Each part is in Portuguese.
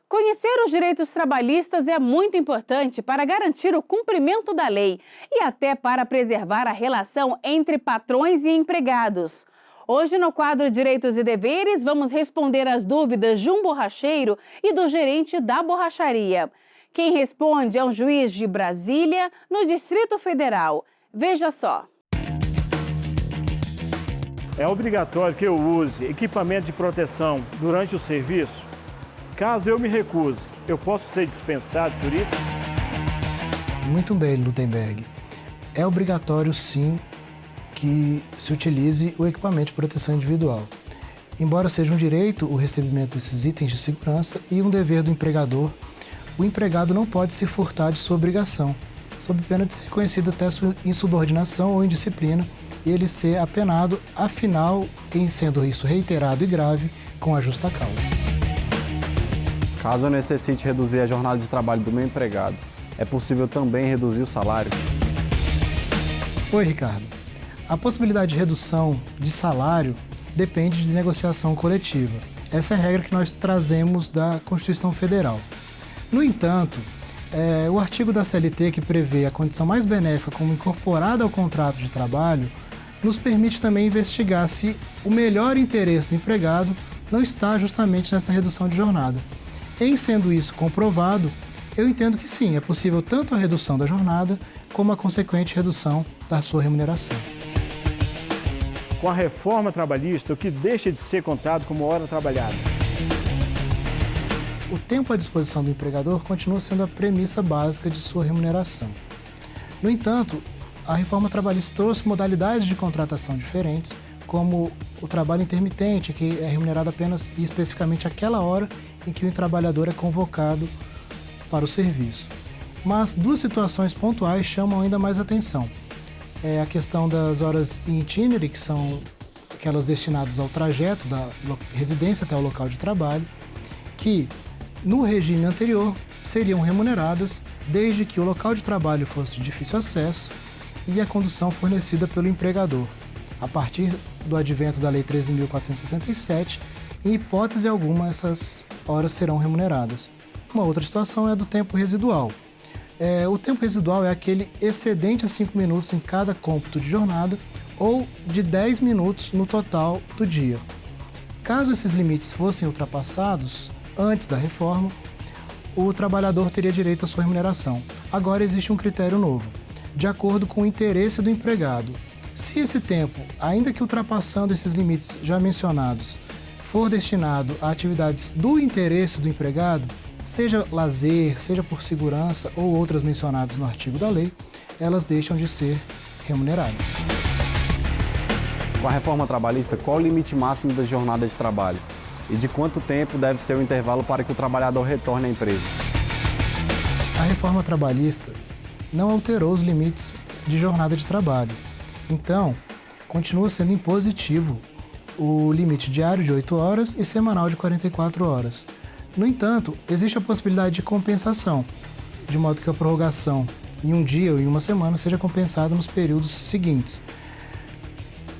Conhecer os direitos trabalhistas é muito importante para garantir o cumprimento da lei e até para preservar a relação entre patrões e empregados. Hoje, no quadro Direitos e Deveres, vamos responder as dúvidas de um borracheiro e do gerente da borracharia. Quem responde é um juiz de Brasília, no Distrito Federal. Veja só. É obrigatório que eu use equipamento de proteção durante o serviço? Caso eu me recuse, eu posso ser dispensado por isso? Muito bem, Lutemberg. É obrigatório, sim, que se utilize o equipamento de proteção individual. Embora seja um direito o recebimento desses itens de segurança e um dever do empregador, o empregado não pode se furtar de sua obrigação, sob pena de ser reconhecido até sua insubordinação ou indisciplina e ele ser apenado, afinal, em sendo isso reiterado e grave, com a justa causa. Caso eu necessite reduzir a jornada de trabalho do meu empregado, é possível também reduzir o salário? Oi, Ricardo. A possibilidade de redução de salário depende de negociação coletiva. Essa é a regra que nós trazemos da Constituição Federal. No entanto, o artigo da CLT que prevê a condição mais benéfica como incorporada ao contrato de trabalho nos permite também investigar se o melhor interesse do empregado não está justamente nessa redução de jornada. Em sendo isso comprovado, eu entendo que sim, é possível tanto a redução da jornada como a consequente redução da sua remuneração. Com a reforma trabalhista, o que deixa de ser contado como hora trabalhada? O tempo à disposição do empregador continua sendo a premissa básica de sua remuneração. No entanto, a reforma trabalhista trouxe modalidades de contratação diferentes, como o trabalho intermitente, que é remunerado apenas e especificamente aquela hora em que o trabalhador é convocado para o serviço. Mas duas situações pontuais chamam ainda mais atenção. É a questão das horas in itinere, que são aquelas destinadas ao trajeto da residência até o local de trabalho, que no regime anterior seriam remuneradas desde que o local de trabalho fosse de difícil acesso e a condução fornecida pelo empregador. A partir do advento da Lei 13.467, em hipótese alguma, essas horas serão remuneradas. Uma outra situação é a do tempo residual. O tempo residual é aquele excedente a 5 minutos em cada cômputo de jornada ou de 10 minutos no total do dia. Caso esses limites fossem ultrapassados antes da reforma, o trabalhador teria direito à sua remuneração. Agora existe um critério novo, de acordo com o interesse do empregado. Se esse tempo, ainda que ultrapassando esses limites já mencionados, for destinado a atividades do interesse do empregado, seja lazer, seja por segurança ou outras mencionadas no artigo da lei, elas deixam de ser remuneradas. Com a reforma trabalhista, qual o limite máximo da jornada de trabalho? E de quanto tempo deve ser o intervalo para que o trabalhador retorne à empresa? A reforma trabalhista não alterou os limites de jornada de trabalho. Então, continua sendo impositivo o limite diário de 8 horas e semanal de 44 horas. No entanto, existe a possibilidade de compensação, de modo que a prorrogação em um dia ou em uma semana seja compensada nos períodos seguintes.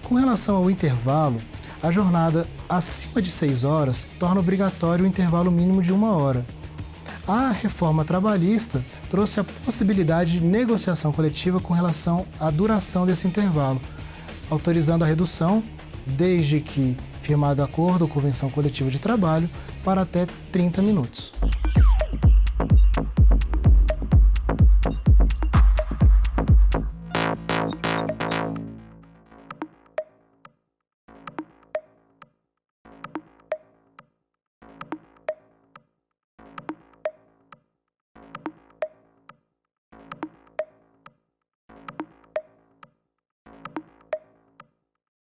Com relação ao intervalo, a jornada acima de 6 horas torna obrigatório o intervalo mínimo de 1 hora. A reforma trabalhista trouxe a possibilidade de negociação coletiva com relação à duração desse intervalo, autorizando a redução, desde que firmado acordo ou convenção coletiva de trabalho, para até 30 minutos.